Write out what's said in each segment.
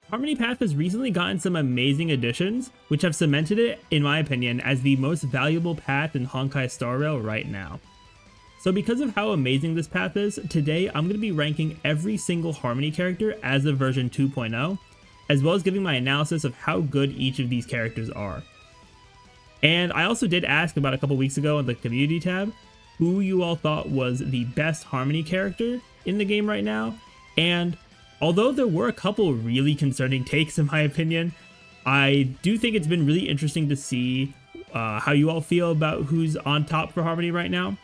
Harmony Path has recently gotten some amazing additions, which have cemented it, in my opinion, as the most valuable path in Honkai Star Rail right now. So because of how amazing this path is, today I'm going to be ranking every single Harmony character as of version 2.0, as well as giving my analysis of how good each of these characters are. And I also did ask about a couple weeks ago in the community tab who you all thought was the best Harmony character in the game right now, and although there were a couple really concerning takes in my opinion, I do think it's been really interesting to see how you all feel about who's on top for Harmony right now.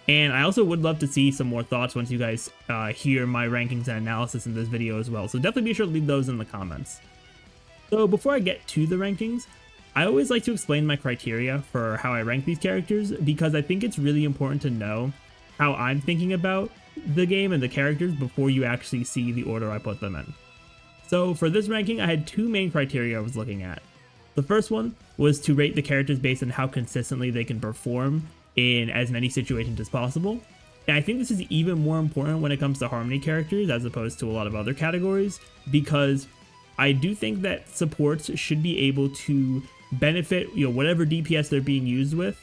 And I also would love to see some more thoughts once you guys hear my rankings and analysis in this video as well. So definitely be sure to leave those in the comments. So before I get to the rankings, I always like to explain my criteria for how I rank these characters, because I think it's really important to know how I'm thinking about the game and the characters before you actually see the order I put them in. So for this ranking, I had two main criteria I was looking at. The first one was to rate the characters based on how consistently they can perform in as many situations as possible. And I think this is even more important when it comes to Harmony characters as opposed to a lot of other categories, because I do think that supports should be able to benefit, whatever DPS they're being used with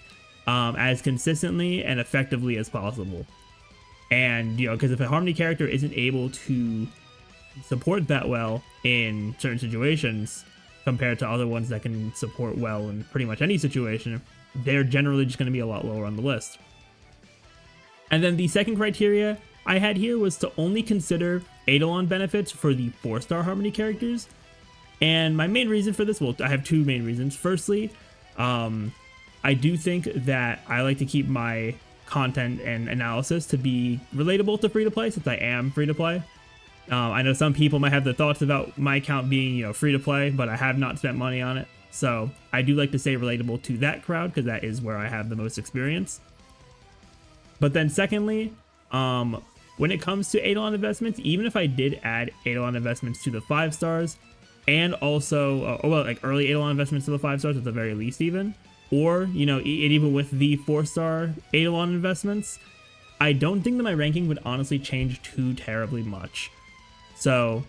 as consistently and effectively as possible. And, because if a Harmony character isn't able to support that well in certain situations compared to other ones that can support well in pretty much any situation, they're generally just going to be a lot lower on the list. And then the second criteria I had here was to only consider Eidolon benefits for the 4-star Harmony characters. And my main reason for this, well, I have two main reasons. Firstly, I do think that I like to keep my content and analysis to be relatable to free-to-play, since I am free-to-play. I know some people might have their thoughts about my account being, free-to-play, but I have not spent money on it. So I do like to stay relatable to that crowd, because that is where I have the most experience. But then secondly, when it comes to Eidolon investments, even if I did add Eidolon investments to the 5 stars, and also, like early Eidolon investments to the 5 stars at the very least even, or, even with the 4-star Eidolon investments, I don't think that my ranking would honestly change too terribly much. So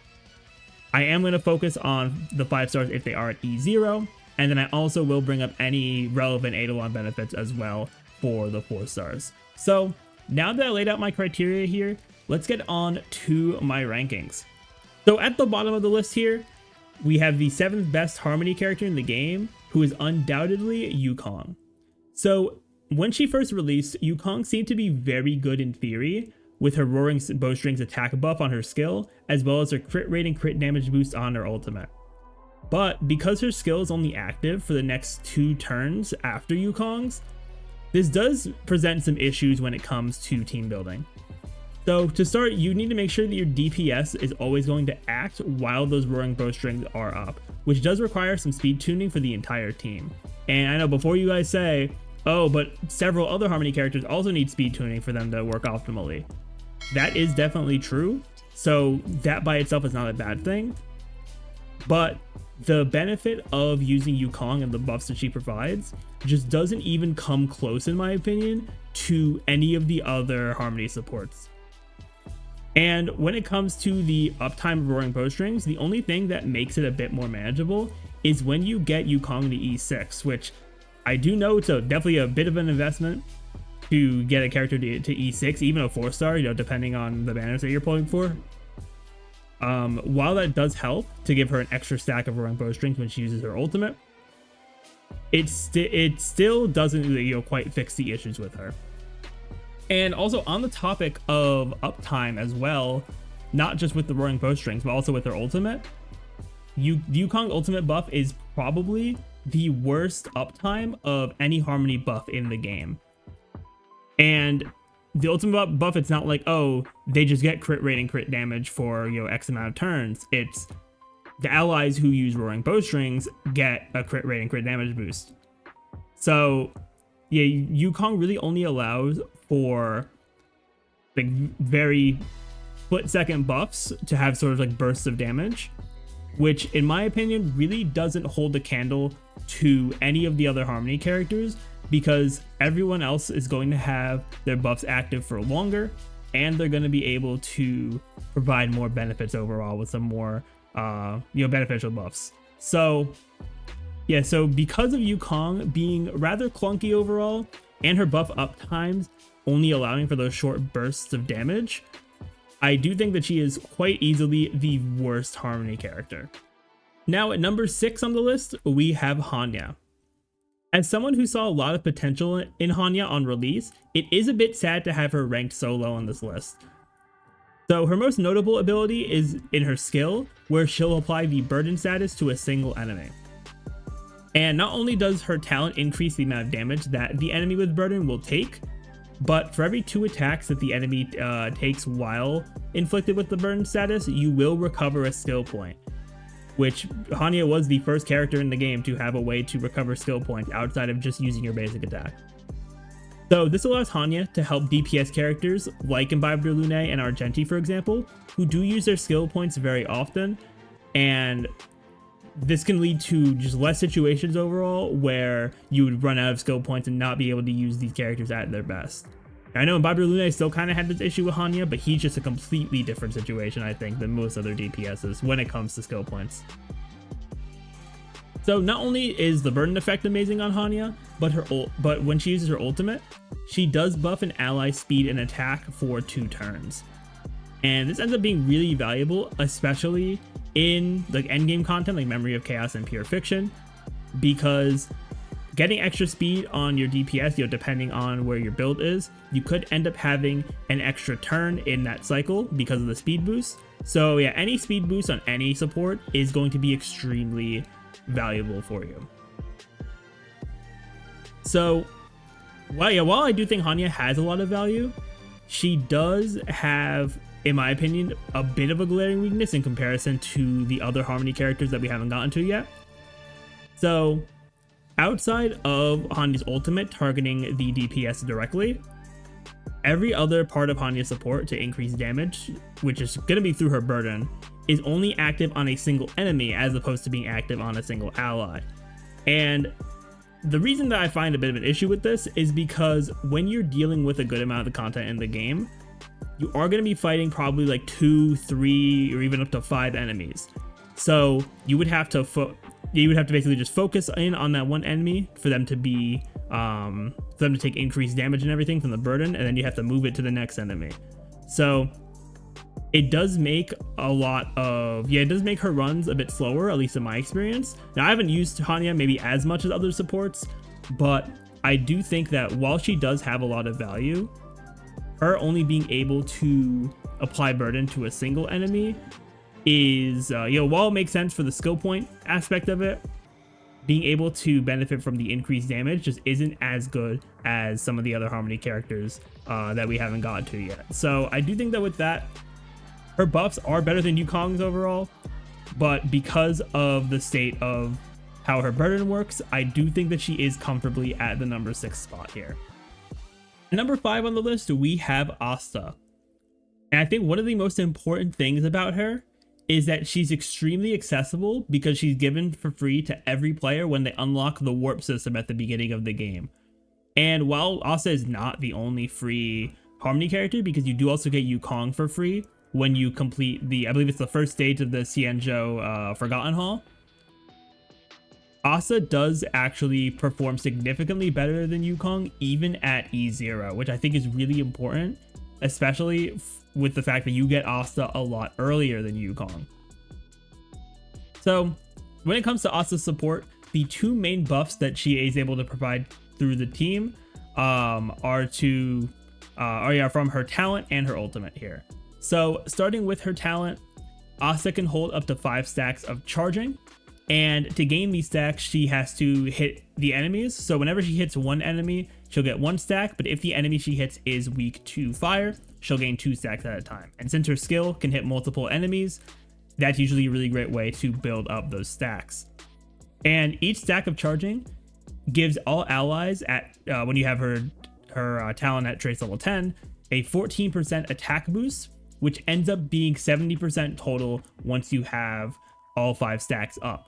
I am going to focus on the 5 stars if they are at E0, and then I also will bring up any relevant Eidolon benefits as well for the 4 stars. So now that I laid out my criteria here, let's get on to my rankings. So at the bottom of the list here, we have the 7th best Harmony character in the game, who is undoubtedly Yukong. So when she first released, Yukong seemed to be very good in theory, with her Roaring Bowstrings attack buff on her skill, as well as her crit rate and crit damage boost on her ultimate. But because her skill is only active for the next 2 turns after Yukong's, this does present some issues when it comes to team building. So to start, you need to make sure that your DPS is always going to act while those Roaring Bowstrings are up, which does require some speed tuning for the entire team. And I know before you guys say, oh, but several other Harmony characters also need speed tuning for them to work optimally. That is definitely true, so that by itself is not a bad thing. But the benefit of using Yukong and the buffs that she provides just doesn't even come close, in my opinion, to any of the other Harmony supports. And when it comes to the uptime of Roaring Bowstrings, the only thing that makes it a bit more manageable is when you get Yukong to E6, which I do know it's definitely a bit of an investment to get a character to E6, even a 4-star, depending on the banners that you're pulling for. While that does help to give her an extra stack of Roaring Bowstrings when she uses her ultimate, it still doesn't quite fix the issues with her. And also on the topic of uptime as well, not just with the Roaring Bowstrings, but also with her ultimate, the Yukong ultimate buff is probably the worst uptime of any Harmony buff in the game. And the ultimate buff, it's not like, oh, they just get crit rate and crit damage for, X amount of turns. It's the allies who use Roaring Bowstrings get a crit rate and crit damage boost. So yeah, Yukong really only allows for like very split-second buffs to have sort of like bursts of damage, which in my opinion really doesn't hold a candle to any of the other Harmony characters, because everyone else is going to have their buffs active for longer, and they're going to be able to provide more benefits overall with some more beneficial buffs. So yeah, so because of Yukong being rather clunky overall, and her buff up times only allowing for those short bursts of damage, I do think that she is quite easily the worst Harmony character. Now at number 6 on the list, we have Hanya. As someone who saw a lot of potential in Hanya on release, it is a bit sad to have her ranked so low on this list. So her most notable ability is in her skill, where she'll apply the burden status to a single enemy. And not only does her talent increase the amount of damage that the enemy with burden will take, but for every 2 attacks that the enemy takes while inflicted with the burden status, you will recover a skill point. Which Hanya was the first character in the game to have a way to recover skill points outside of just using your basic attack. So this allows Hanya to help DPS characters like Imbibed Lune and Argenti, for example, who do use their skill points very often, and this can lead to just less situations overall where you would run out of skill points and not be able to use these characters at their best. I know Imbibed Lune still kind of had this issue with Hanya, but he's just a completely different situation, I think, than most other DPSs when it comes to skill points. So not only is the burden effect amazing on Hanya, but when she uses her ultimate, she does buff an ally's speed and attack for 2 turns. And this ends up being really valuable, especially in like endgame content like Memory of Chaos and Pure Fiction, because getting extra speed on your DPS, depending on where your build is, you could end up having an extra turn in that cycle because of the speed boost. So yeah, any speed boost on any support is going to be extremely valuable for you. So while I do think Hanya has a lot of value, she does have, in my opinion, a bit of a glaring weakness in comparison to the other Harmony characters that we haven't gotten to yet. So outside of Hanya's ultimate targeting the DPS directly, every other part of Hanya's support to increase damage, which is going to be through her burden, is only active on a single enemy as opposed to being active on a single ally. And the reason that I find a bit of an issue with this is because when you're dealing with a good amount of the content in the game, you are going to be fighting probably like 2, 3, or even up to 5 enemies. So you would have to basically just focus in on that one enemy for them to be take increased damage and everything from the burden, and then you have to move it to the next enemy. So it does make it does make her runs a bit slower, at least in my experience. Now I haven't used Hanya maybe as much as other supports, but I do think that while she does have a lot of value, her only being able to apply burden to a single enemy is, while it makes sense for the skill point aspect of it, being able to benefit from the increased damage just isn't as good as some of the other Harmony characters that we haven't gotten to yet. So I do think that with that, her buffs are better than Yukong's overall, but because of the state of how her burden works, I do think that she is comfortably at the number 6 spot here. Number 5 on the list, we have Asta. And I think one of the most important things about her is that she's extremely accessible because she's given for free to every player when they unlock the warp system at the beginning of the game. And while Asta is not the only free Harmony character, because you do also get Yukong for free when you complete I believe it's the first stage of the Xianzhou Forgotten Hall, Asta does actually perform significantly better than Yukong even at E0, which I think is really important, especially with the fact that you get Asta a lot earlier than Yukong. So when it comes to Asta's support, the 2 main buffs that she is able to provide through the team are from her talent and her ultimate here. So starting with her talent, Asta can hold up to 5 stacks of charging, and to gain these stacks, she has to hit the enemies. So whenever she hits one enemy, she'll get 1 stack, but if the enemy she hits is weak to fire, she'll gain 2 stacks at a time. And since her skill can hit multiple enemies, that's usually a really great way to build up those stacks. And each stack of charging gives all allies at when you have her talent at trace level 10 a 14% attack boost, which ends up being 70% total once you have all 5 stacks up,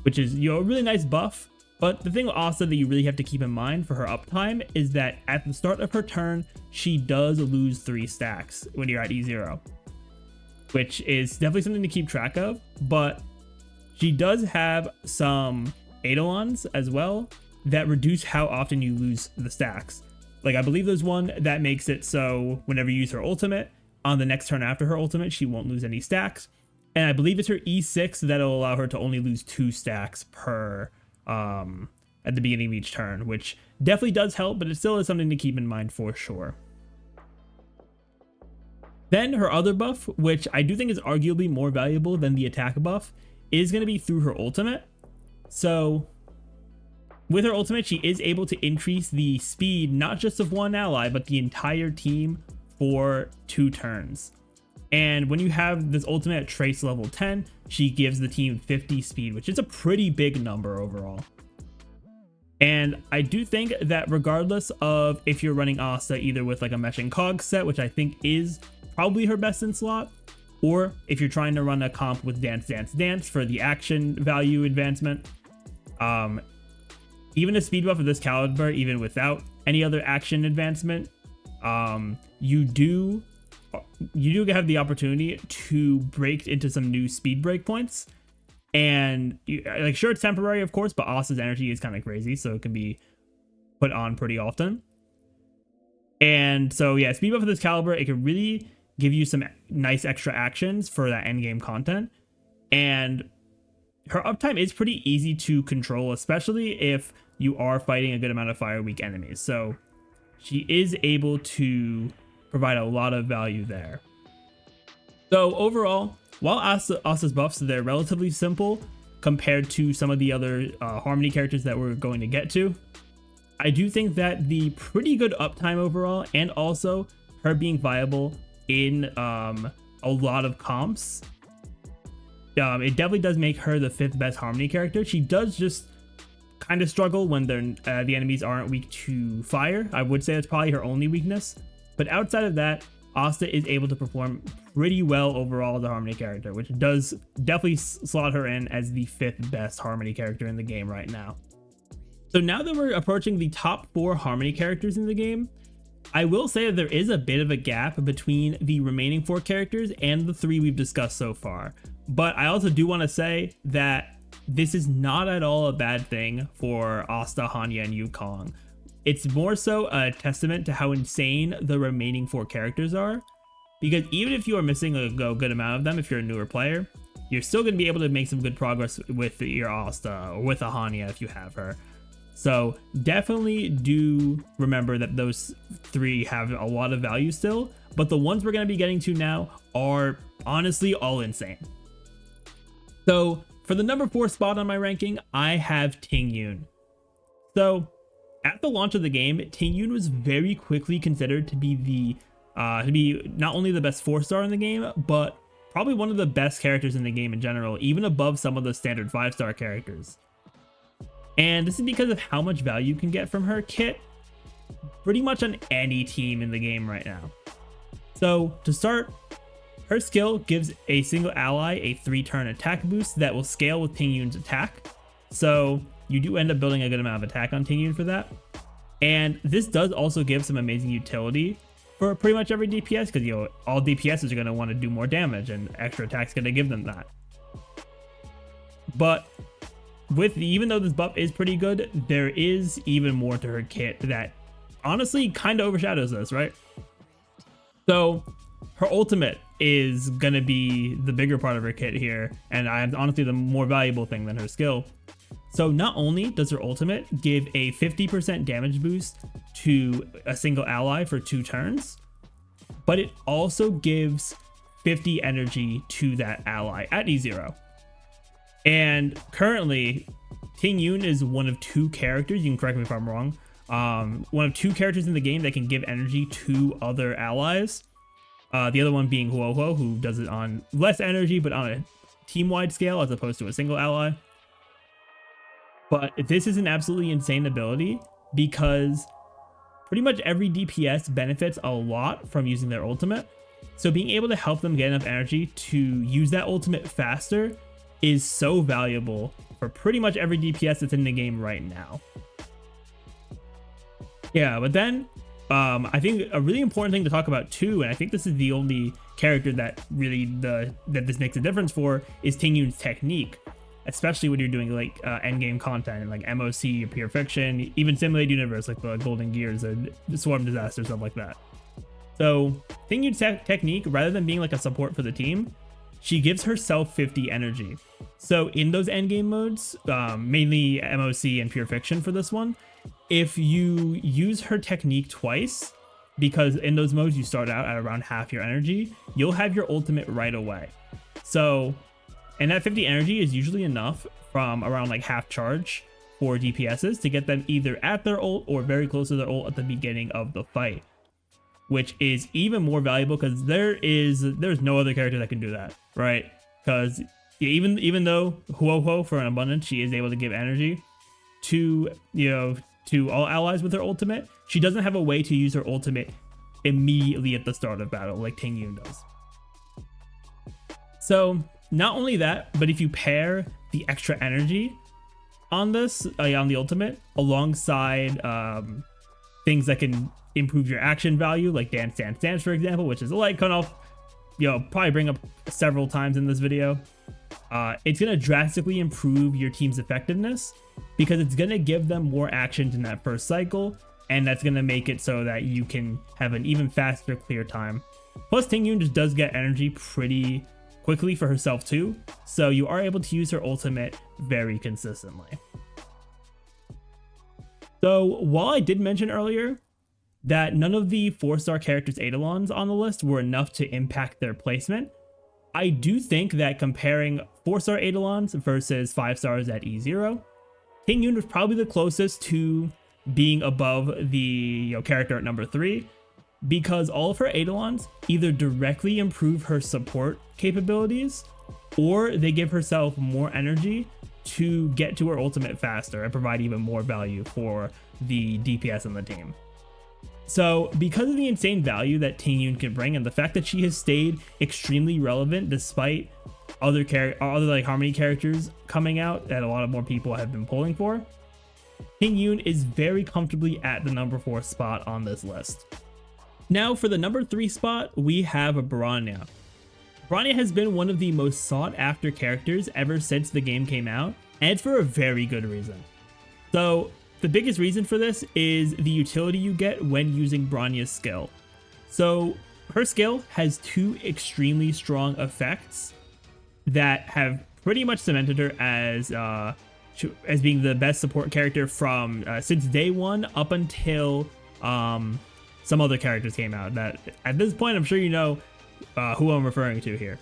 which is a really nice buff. But the thing also that you really have to keep in mind for her uptime is that at the start of her turn, she does lose 3 stacks when you're at E0. which is definitely something to keep track of. But she does have some Eidolons as well that reduce how often you lose the stacks. Like, I believe there's one that makes it so whenever you use her ultimate, on the next turn after her ultimate, she won't lose any stacks. And I believe it's her E6 that'll allow her to only lose 2 stacks per at the beginning of each turn, which definitely does help, but it still is something to keep in mind for sure. Then her other buff, which I do think is arguably more valuable than the attack buff, is going to be through her ultimate. So with her ultimate, she is able to increase the speed, not just of one ally, but the entire team for 2 turns. And when you have this ultimate at Trace level 10, she gives the team 50 speed, which is a pretty big number overall. And I do think that regardless of if you're running Asta either with like a Mesh and Cog set, which I think is probably her best in slot, or if you're trying to run a comp with Dance Dance Dance for the action value advancement, even a speed buff of this caliber, even without any other action advancement, you do have the opportunity to break into some new speed break points. And like, sure, it's temporary, of course, but Asta's energy is kind of crazy, so it can be put on pretty often. And so yeah, speed buff of this caliber, it can really give you some nice extra actions for that end game content. And her uptime is pretty easy to control, especially if you are fighting a good amount of fire weak enemies. So she is able to provide a lot of value there. So overall, while Asta's buffs, they're relatively simple compared to some of the other Harmony characters that we're going to get to, I do think that the pretty good uptime overall, and also her being viable in a lot of comps, it definitely does make her the 5th best Harmony character. She does just kind of struggle when the enemies aren't weak to fire. I would say that's probably her only weakness. But outside of that, Asta is able to perform pretty well overall as a Harmony character, which does definitely slot her in as the 5th best Harmony character in the game right now. So now that we're approaching the top 4 Harmony characters in the game, I will say that there is a bit of a gap between the remaining 4 characters and the 3 we've discussed so far. But I also do want to say that this is not at all a bad thing for Asta, Hanya, and Yukong. It's more so a testament to how insane the remaining 4 characters are, because even if you are missing a good amount of them, if you're a newer player, you're still going to be able to make some good progress with your Asta or with a Hanya if you have her. So definitely do remember that those 3 have a lot of value still, but the ones we're going to be getting to now are honestly all insane. So for the number 4 spot on my ranking, I have Tingyun. So at the launch of the game, Tingyun was very quickly considered to be not only the best 4-star in the game, but probably one of the best characters in the game in general, even above some of the standard 5-star characters. And this is because of how much value you can get from her kit pretty much on any team in the game right now. So to start, her skill gives a single ally a 3-turn attack boost that will scale with Tingyun's attack. So you do end up building a good amount of attack on Tingyun for that. And this does also give some amazing utility for pretty much every DPS, because all DPSs are going to want to do more damage, and extra attack's going to give them that. But even though this buff is pretty good, there is even more to her kit that honestly kind of overshadows this, right? So her ultimate is going to be the bigger part of her kit here, and honestly the more valuable thing than her skill. So not only does her ultimate give a 50% damage boost to a single ally for 2 turns, but it also gives 50 energy to that ally at E0. And currently, Tingyun is one of 2 characters, you can correct me if I'm wrong, one of 2 characters in the game that can give energy to other allies. The other one being Huohuo, who does it on less energy, but on a team-wide scale as opposed to a single ally. But this is an absolutely insane ability, because pretty much every DPS benefits a lot from using their ultimate. So being able to help them get enough energy to use that ultimate faster is so valuable for pretty much every DPS that's in the game right now. Yeah, but then I think a really important thing to talk about too, and I think this is the only character that this makes a difference for is Tingyun's technique, especially when you're doing like endgame content like MOC or Pure Fiction, even Simulated Universe like the Golden Gears or the Swarm Disaster, stuff like that. So Tingyun's technique, rather than being like a support for the team, she gives herself 50 energy. So in those endgame modes, mainly MOC and Pure Fiction for this one, if you use her technique twice, because in those modes you start out at around half your energy, you'll have your ultimate right away. So, and that 50 energy is usually enough from around like half charge for DPSs to get them either at their ult or very close to their ult at the beginning of the fight, which is even more valuable because there's no other character that can do that, right? Because even though Huohuo for an abundance, she is able to give energy to all allies with her ultimate, she doesn't have a way to use her ultimate immediately at the start of battle like Tingyun does. So not only that, but if you pair the extra energy on this on the ultimate alongside things that can improve your action value, like Dance Dance Dance, for example, which is a light cutoff, probably bring up several times in this video. It's going to drastically improve your team's effectiveness because it's going to give them more actions in that first cycle, and that's going to make it so that you can have an even faster clear time. Plus, Tingyun just does get energy pretty quickly for herself too, so you are able to use her ultimate very consistently. So while I did mention earlier that none of the 4-star characters' Eidolons on the list were enough to impact their placement, I do think that comparing 4-star Eidolons versus 5 stars at E0, Tingyun was probably the closest to being above the character at number 3, because all of her Eidolons either directly improve her support capabilities or they give herself more energy to get to her ultimate faster and provide even more value for the DPS on the team. So because of the insane value that Tingyun can bring and the fact that she has stayed extremely relevant despite other like Harmony characters coming out that a lot of more people have been pulling for, Tingyun is very comfortably at the number 4 spot on this list. Now for the number 3 spot, we have Bronya. Bronya has been one of the most sought after characters ever since the game came out, and for a very good reason. So the biggest reason for this is the utility you get when using Bronya's skill. So her skill has 2 extremely strong effects that have pretty much cemented her as being the best support character from since day 1 up until some other characters came out. That at this point, I'm sure you know who I'm referring to here.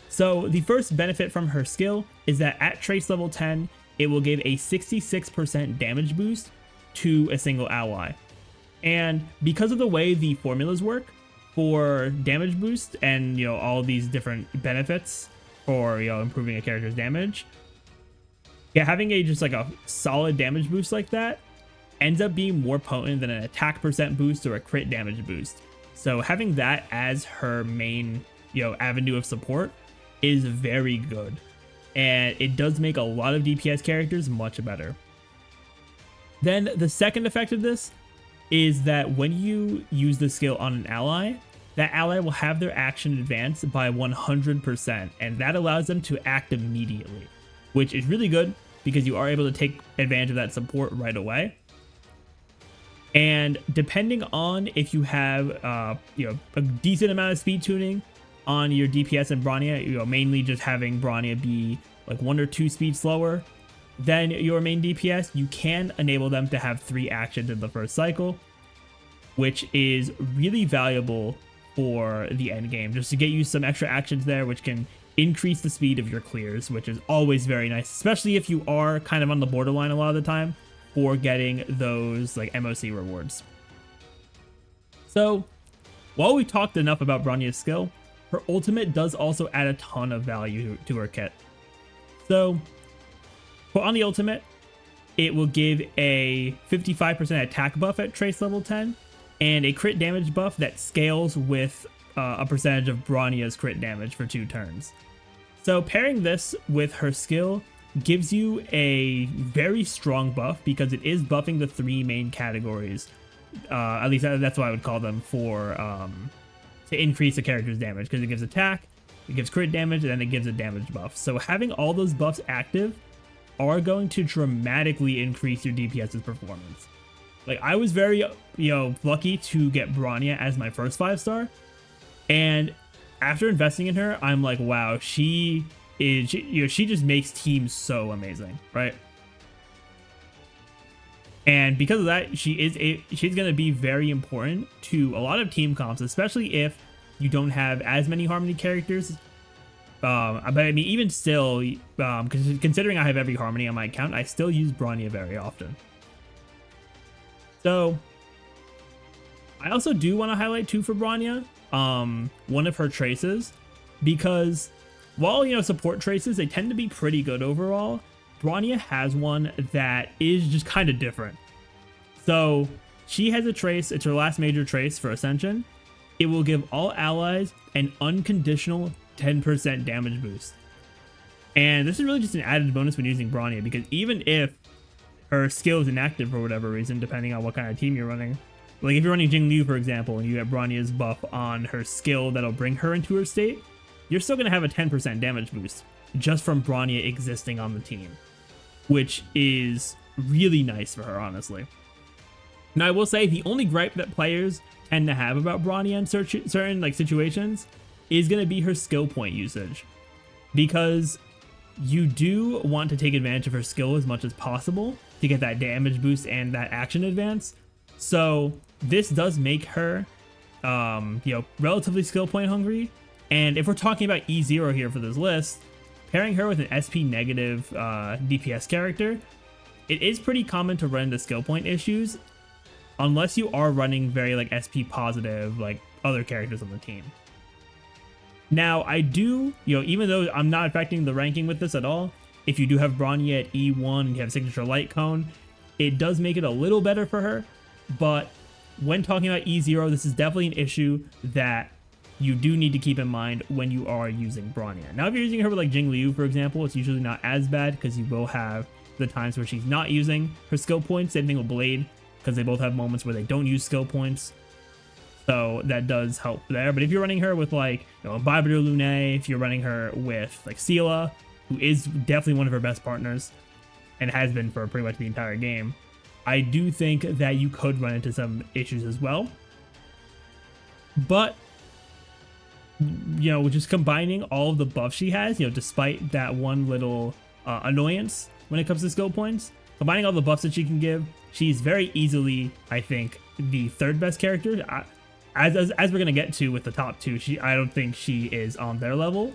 So the first benefit from her skill is that at trace level 10, it will give a 66% damage boost to a single ally. And because of the way the formulas work for damage boost and all these different benefits for improving a character's damage, having just like a solid damage boost like that ends up being more potent than an attack percent boost or a crit damage boost. So having that as her main avenue of support is very good, and it does make a lot of DPS characters much better. Then the second effect of this is that when you use the skill on an ally, that ally will have their action advanced by 100%, and that allows them to act immediately, which is really good because you are able to take advantage of that support right away. And depending on if you have a decent amount of speed tuning on your DPS and Bronya, mainly just having Bronya be like 1 or 2 speed slower than your main DPS, you can enable them to have 3 actions in the first cycle, which is really valuable for the end game, just to get you some extra actions there, which can increase the speed of your clears, which is always very nice, especially if you are kind of on the borderline a lot of the time for getting those like MOC rewards. So while we talked enough about Bronya's skill, her ultimate does also add a ton of value to her kit. So on the ultimate, it will give a 55% attack buff at trace level 10 and a crit damage buff that scales with a percentage of Bronya's crit damage for 2 turns. So pairing this with her skill gives you a very strong buff because it is buffing the 3 main categories. At least that's what I would call them for to increase the character's damage, because it gives attack, it gives crit damage, and then it gives a damage buff. So having all those buffs active are going to dramatically increase your DPS's performance. Like, I was very, lucky to get Bronya as my first 5-star, and after investing in her, I'm like, wow, she just makes teams so amazing, right? And because of that, she's going to be very important to a lot of team comps, especially if you don't have as many Harmony characters. But I mean, even still, considering I have every Harmony on my account, I still use Bronya very often. So I also do want to highlight too for Bronya, one of her traces, because while, support traces, they tend to be pretty good overall, Bronya has one that is just kind of different. So she has a trace, it's her last major trace for Ascension. It will give all allies an unconditional 10% damage boost. And this is really just an added bonus when using Bronya, because even if her skill is inactive for whatever reason, depending on what kind of team you're running, like if you're running Jingliu, for example, and you have Bronya's buff on her skill that'll bring her into her state, you're still going to have a 10% damage boost just from Bronya existing on the team, which is really nice for her, honestly. Now, I will say the only gripe that players tend to have about Bronya in certain situations is going to be her skill point usage, because you do want to take advantage of her skill as much as possible to get that damage boost and that action advance. So this does make her, relatively skill point hungry. And if we're talking about E0 here for this list, pairing her with an SP negative DPS character, it is pretty common to run into skill point issues unless you are running very SP positive like other characters on the team. Now, I do, even though I'm not affecting the ranking with this at all, if you do have Bronya at E1 and you have Signature Light Cone, it does make it a little better for her. But when talking about E0, this is definitely an issue that you do need to keep in mind when you are using Bronya. Now, if you're using her with Jingliu, for example, it's usually not as bad, because you will have the times where she's not using her skill points. Same thing with Blade, because they both have moments where they don't use skill points. So that does help there. But if you're running her with Bybiter Lune, if you're running her with Seela, who is definitely one of her best partners and has been for pretty much the entire game, I do think that you could run into some issues as well. But just combining all of the buffs she has, despite that one little annoyance when it comes to skill points, combining all the buffs that she can give, she's very easily, I think, the third best character. As we're going to get to with the top two, I don't think she is on their level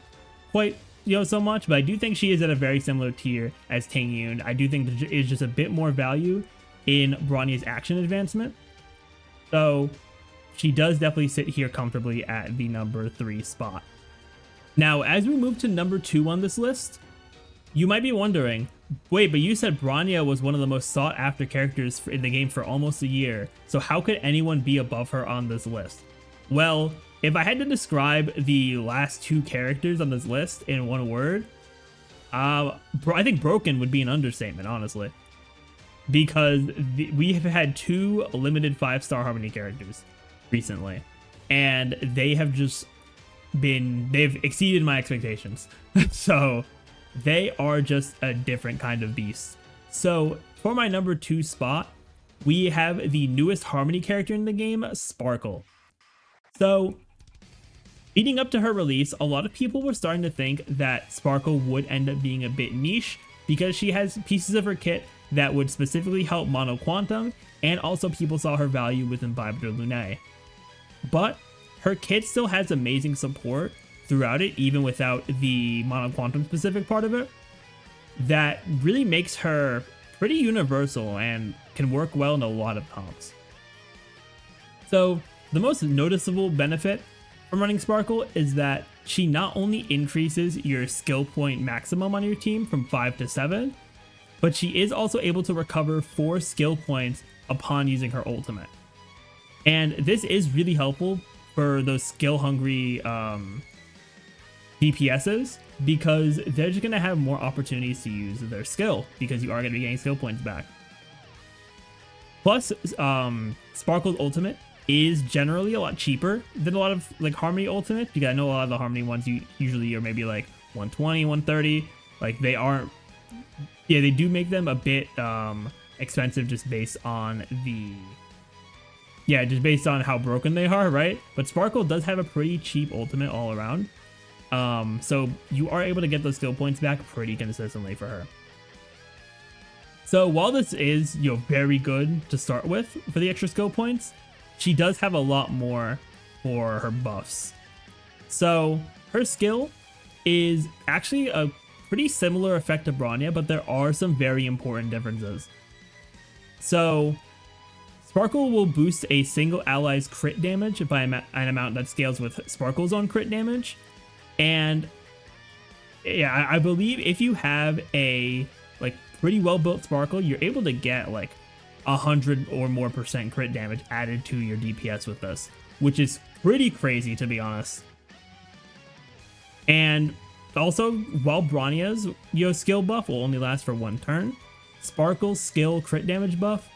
quite, so much, but I do think she is at a very similar tier as Tingyun. I do think there is just a bit more value in Bronya's action advancement. So she does definitely sit here comfortably at the number 3 spot. Now, as we move to number 2 on this list, you might be wondering, wait, but you said Bronya was one of the most sought after characters in the game for almost a year, so how could anyone be above her on this list? Well, if I had to describe the last 2 characters on this list in one word, I think broken would be an understatement, honestly. Because we have had 2 limited 5-star Harmony characters recently, and they have just they've exceeded my expectations. So they are just a different kind of beast. So for my number 2 spot, we have the newest Harmony character in the game, Sparkle. So leading up to her release, a lot of people were starting to think that Sparkle would end up being a bit niche, because she has pieces of her kit that would specifically help Mono Quantum, and also people saw her value within Bybiter Lune. But her kit still has amazing support throughout it, even without the Mono Quantum specific part of it, that really makes her pretty universal and can work well in a lot of comps. So the most noticeable benefit from running Sparkle is that she not only increases your skill point maximum on your team from 5 to 7, but she is also able to recover 4 skill points upon using her ultimate. And this is really helpful for those skill hungry DPSs, because they're just going to have more opportunities to use their skill, because you are going to be getting skill points back. Plus, Sparkle's ultimate is generally a lot cheaper than a lot of like Harmony ultimates, because I know a lot of the Harmony ones you usually are maybe like 120, 130. Like they aren't, yeah, they do make them a bit expensive just based on just based on how broken they are, right? But Sparkle does have a pretty cheap ultimate all around. So you are able to get those skill points back pretty consistently for her. So while this is, very good to start with for the extra skill points, she does have a lot more for her buffs. So her skill is actually a pretty similar effect to Bronya, but there are some very important differences. So Sparkle will boost a single ally's crit damage by an amount that scales with Sparkle's own crit damage. And yeah, I believe if you have a like pretty well built Sparkle, you're able to get like 100 or more % crit damage added to your DPS with this, which is pretty crazy to be honest. And also, while Bronya's skill buff will only last for 1 turn, Sparkle's skill crit damage buff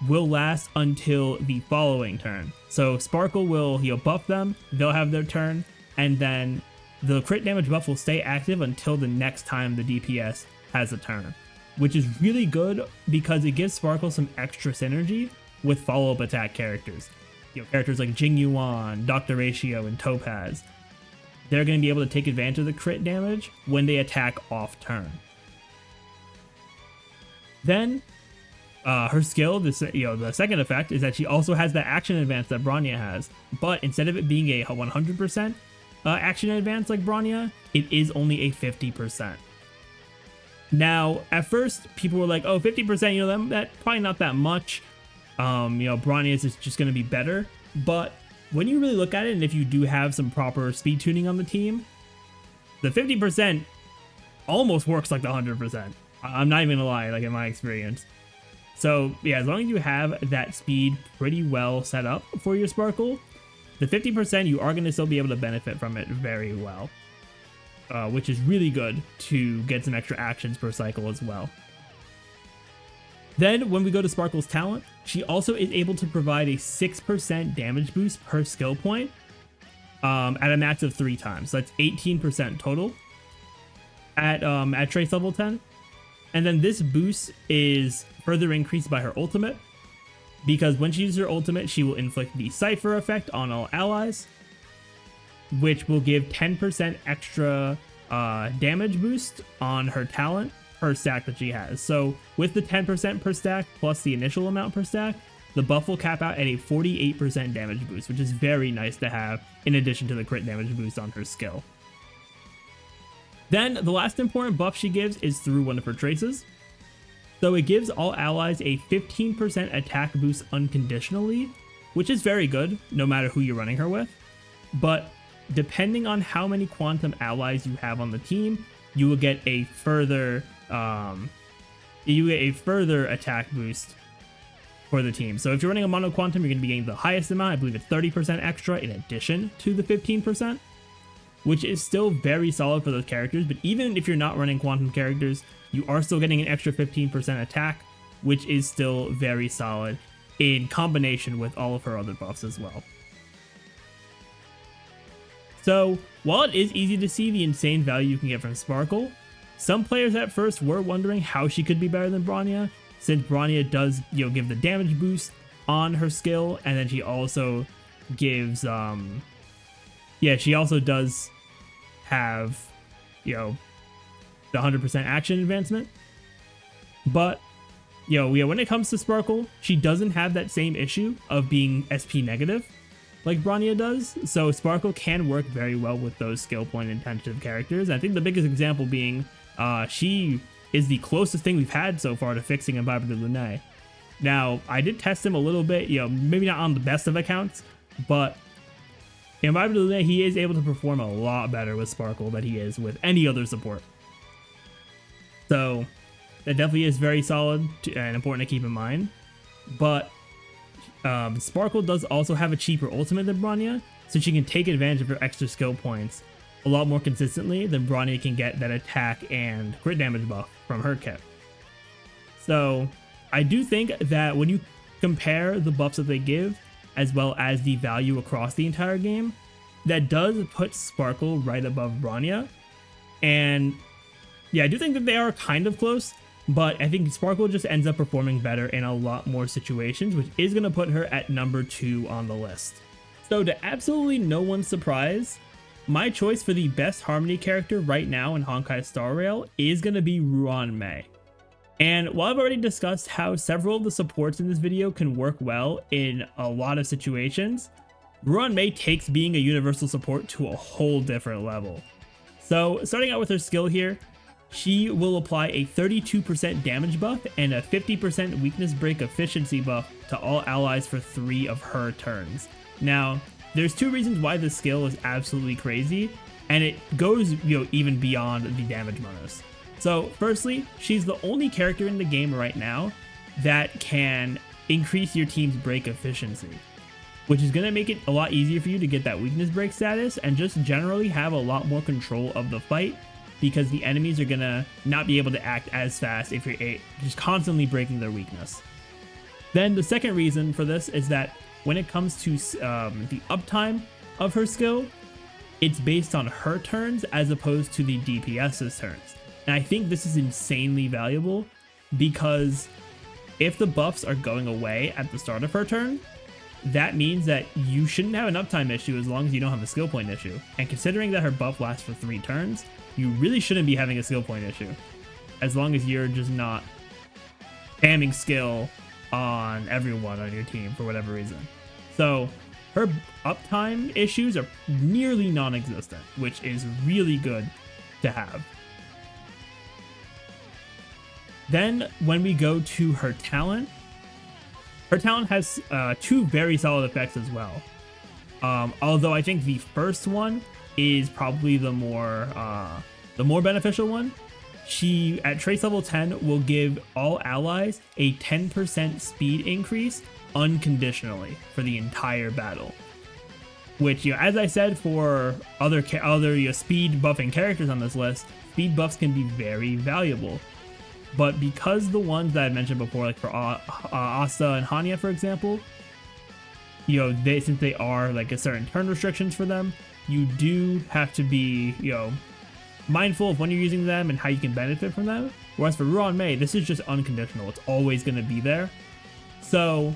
will last until the following turn. So Sparkle will buff them, they'll have their turn, and then the crit damage buff will stay active until the next time the DPS has a turn, which is really good because it gives Sparkle some extra synergy with follow-up attack characters. Characters like Tingyun, Dr. Ratio, and Topaz. They're going to be able to take advantage of the crit damage when they attack off turn. Then, her skill, the second effect, is that she also has that action advance that Bronya has, but instead of it being a 100% action advance like Bronya, it is only a 50%. Now, at first, people were like, oh, 50%, that's probably not that much. Bronya is just going to be better. But when you really look at it, and if you do have some proper speed tuning on the team, the 50% almost works like the 100%. I'm not even going to lie, like in my experience. So, yeah, as long as you have that speed pretty well set up for your Sparkle, the 50% you are going to still be able to benefit from it very well. Which is really good to get some extra actions per cycle as well. Then when we go to Sparkle's talent, she also is able to provide a 6% damage boost per skill point at a max of 3 times. So that's 18% total at Trace level 10. And then this boost is further increased by her ultimate, because when she uses her ultimate, she will inflict the Cypher effect on all allies, which will give 10% extra damage boost on her talent per stack that she has. So with the 10% per stack plus the initial amount per stack, the buff will cap out at a 48% damage boost, which is very nice to have in addition to the crit damage boost on her skill. Then the last important buff she gives is through one of her traces. So it gives all allies a 15% attack boost unconditionally, which is very good no matter who you're running her with. But depending on how many quantum allies you have on the team, you will get a further attack boost for the team. So if you're running a mono quantum, you're going to be getting the highest amount. I believe it's 30% extra in addition to the 15%, which is still very solid for those characters. But even if you're not running quantum characters, you are still getting an extra 15% attack, which is still very solid in combination with all of her other buffs as well. So, while it is easy to see the insane value you can get from Sparkle, some players at first were wondering how she could be better than Bronya, since Bronya does, give the damage boost on her skill, and then she also gives, she also does have, the 100% action advancement. But, when it comes to Sparkle, she doesn't have that same issue of being SP negative like Bronya does, so Sparkle can work very well with those skill point intensive characters. I think the biggest example being she is the closest thing we've had so far to fixing Imbibe de Lune. Now, I did test him a little bit, maybe not on the best of accounts, but Imbibe de Lune, he is able to perform a lot better with Sparkle than he is with any other support. So that definitely is very solid and important to keep in mind. But Sparkle does also have a cheaper ultimate than Bronya, so she can take advantage of her extra skill points a lot more consistently than Bronya can get that attack and crit damage buff from her kit. So I do think that when you compare the buffs that they give, as well as the value across the entire game, that does put Sparkle right above Bronya. And yeah, I do think that they are kind of close, but I think Sparkle just ends up performing better in a lot more situations, which is going to put her at number 2 on the list. So to absolutely no one's surprise, my choice for the best Harmony character right now in Honkai Star Rail is going to be Ruan Mei. And while I've already discussed how several of the supports in this video can work well in a lot of situations, Ruan Mei takes being a universal support to a whole different level. So starting out with her skill here, she will apply a 32% damage buff and a 50% weakness break efficiency buff to all allies for 3 of her turns. Now, there's 2 reasons why this skill is absolutely crazy, and it goes, even beyond the damage bonus. So firstly, she's the only character in the game right now that can increase your team's break efficiency, which is going to make it a lot easier for you to get that weakness break status and just generally have a lot more control of the fight, because the enemies are going to not be able to act as fast if you're just constantly breaking their weakness. Then the second reason for this is that when it comes to the uptime of her skill, it's based on her turns as opposed to the DPS's turns. And I think this is insanely valuable, because if the buffs are going away at the start of her turn, that means that you shouldn't have an uptime issue as long as you don't have a skill point issue. And considering that her buff lasts for 3 turns, you really shouldn't be having a skill point issue, as long as you're just not spamming skill on everyone on your team for whatever reason. So her uptime issues are nearly non-existent, which is really good to have. Then when we go to her talent has 2 very solid effects as well. Although I think the first one is probably the more beneficial one. She, at trace level 10, will give all allies a 10% speed increase unconditionally for the entire battle. Which, as I said, for other speed buffing characters on this list, speed buffs can be very valuable. But because the ones that I mentioned before, like for Asta and Hanya, for example, since they are like a certain turn restrictions for them, you do have to be, mindful of when you're using them and how you can benefit from them. Whereas for Ruan Mei, this is just unconditional. It's always going to be there. So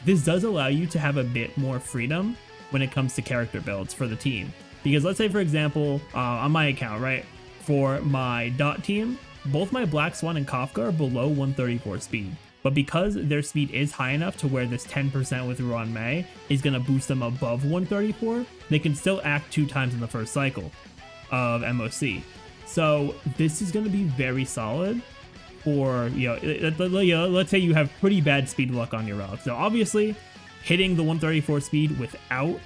this does allow you to have a bit more freedom when it comes to character builds for the team. Because let's say, for example, on my account, right, for my dot team, both my Black Swan and Kafka are below 134 speed. But because their speed is high enough to where this 10% with Ruan Mei is going to boost them above 134, they can still act 2 times in the first cycle of MOC. So this is going to be very solid for, let's say you have pretty bad speed luck on your route. So obviously, hitting the 134 speed without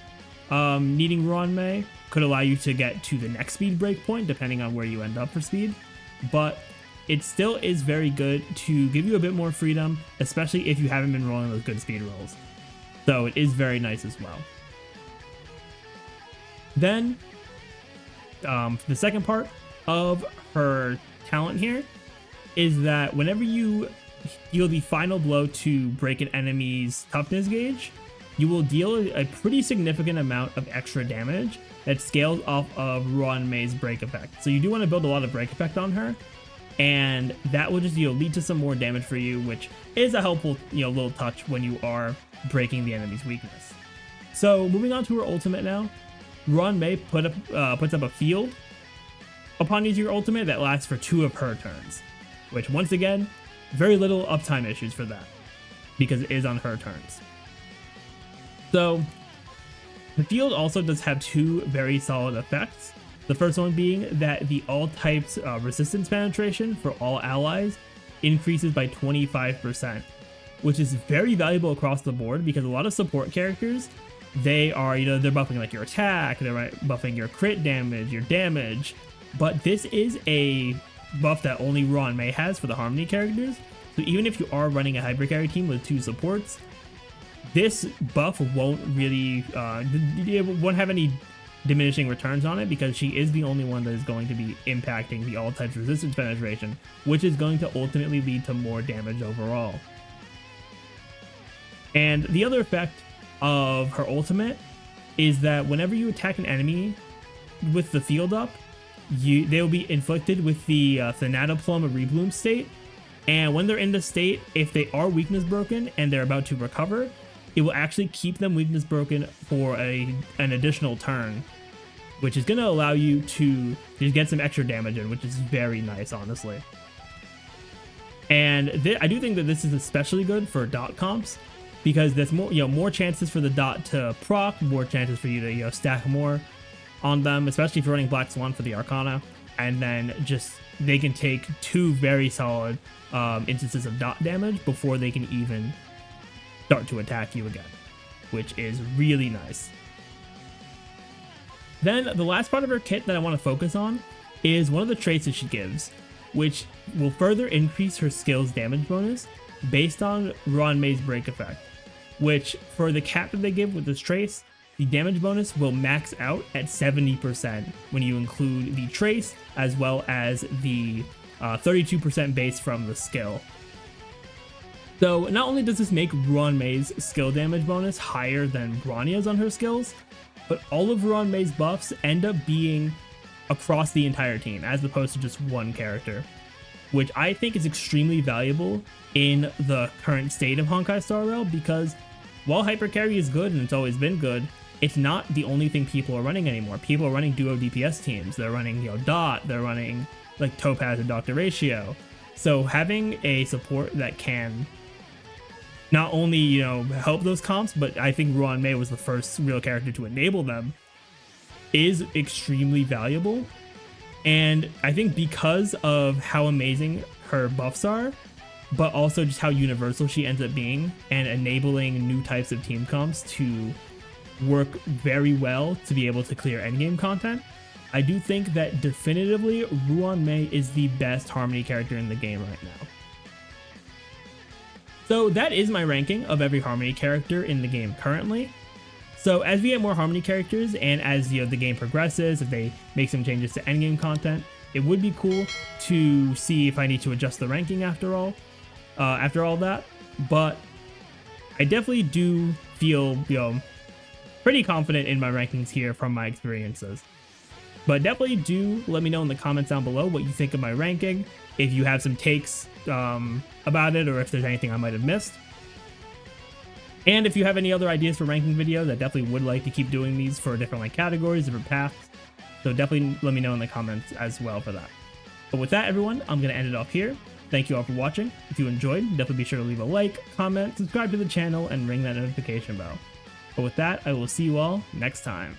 needing Ruan Mei could allow you to get to the next speed break point, depending on where you end up for speed. But it still is very good to give you a bit more freedom, especially if you haven't been rolling those good speed rolls. So it is very nice as well. Then, the second part of her talent here is that whenever you deal the final blow to break an enemy's toughness gauge, you will deal a pretty significant amount of extra damage that scales off of Ruan Mei's break effect. So you do want to build a lot of break effect on her, and that will just lead to some more damage for you, which is a helpful little touch when you are breaking the enemy's weakness. So moving on to her ultimate now, Ruan Mei puts up a field upon using your ultimate that lasts for 2 of her turns, which once again, very little uptime issues for that because it is on her turns. So the field also does have 2 very solid effects. The first one being that the all types resistance penetration for all allies increases by 25%, which is very valuable across the board because a lot of support characters, they are, they're buffing like your attack, they're buffing your crit damage, your damage, but this is a buff that only Ruan Mei has for the Harmony characters. So even if you are running a hyper carry team with 2 supports, this buff won't really, won't have any diminishing returns on it because she is the only one that is going to be impacting the all types resistance penetration, which is going to ultimately lead to more damage overall. And the other effect of her ultimate is that whenever you attack an enemy with the field up, they will be inflicted with the Thanatoplum Rebloom state. And when they're in this state, if they are weakness broken and they're about to recover, it will actually keep them weakness broken for an additional turn, which is going to allow you to just get some extra damage in, which is very nice, honestly. And I do think that this is especially good for dot comps, because there's more chances for the dot to proc, more chances for you to stack more on them, especially if you're running Black Swan for the Arcana, and then just they can take 2 very solid instances of dot damage before they can even start to attack you again, which is really nice. Then the last part of her kit that I want to focus on is one of the traits that she gives, which will further increase her skill's damage bonus based on Ruan Mei's break effect, which for the cap that they give with this trace, the damage bonus will max out at 70% when you include the trace as well as the 32% base from the skill. So not only does this make Ruan Mei's skill damage bonus higher than Bronya's on her skills, but all of Ruan Mei's buffs end up being across the entire team as opposed to just one character, which I think is extremely valuable in the current state of Honkai Star Rail, because while hyper carry is good and it's always been good, it's not the only thing people are running anymore. People are running duo DPS teams. They're running Dot, they're running like Topaz and Dr. Ratio. So having a support that can not only, help those comps, but I think Ruan Mei was the first real character to enable them, is extremely valuable. And I think because of how amazing her buffs are, but also just how universal she ends up being and enabling new types of team comps to work very well to be able to clear endgame content, I do think that definitively Ruan Mei is the best Harmony character in the game right now. So that is my ranking of every Harmony character in the game currently. So as we get more Harmony characters, and as the game progresses, if they make some changes to endgame content, it would be cool to see if I need to adjust the ranking after all that. But I definitely do feel pretty confident in my rankings here from my experiences. But definitely do let me know in the comments down below what you think of my ranking, if you have some takes about it, or if there's anything I might have missed. And if you have any other ideas for ranking videos, I definitely would like to keep doing these for different categories, different paths. So definitely let me know in the comments as well for that. But with that, everyone, I'm going to end it off here. Thank you all for watching. If you enjoyed, definitely be sure to leave a like, comment, subscribe to the channel, and ring that notification bell. But with that, I will see you all next time.